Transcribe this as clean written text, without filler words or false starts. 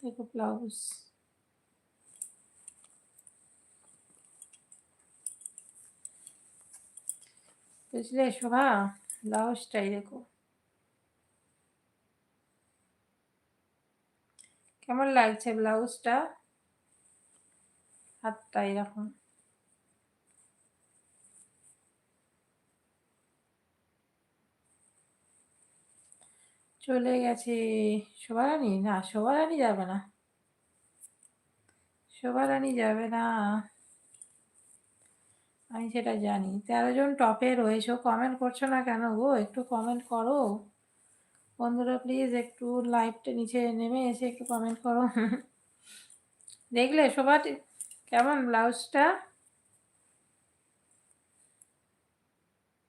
দেখো ব্লাউজ, বুঝলে শোভা? ব্লাউজটাই দেখো কেমন লাগছে ব্লাউজটা, হাতটা এরকম। চলে গেছে শোভারানী, না শোভারানী যাবে না, শোভারানী যাবে না, আমি সেটা জানি। 13 জন টপে রয়েছো, কমেন্ট করছো না কেন গো? একটু কমেন্ট করো বন্ধুরা, প্লিজ একটু লাইভটা নিচে নেমে এসে একটু কমেন্ট করো। দেখলে শোভা কেমন ব্লাউজটা?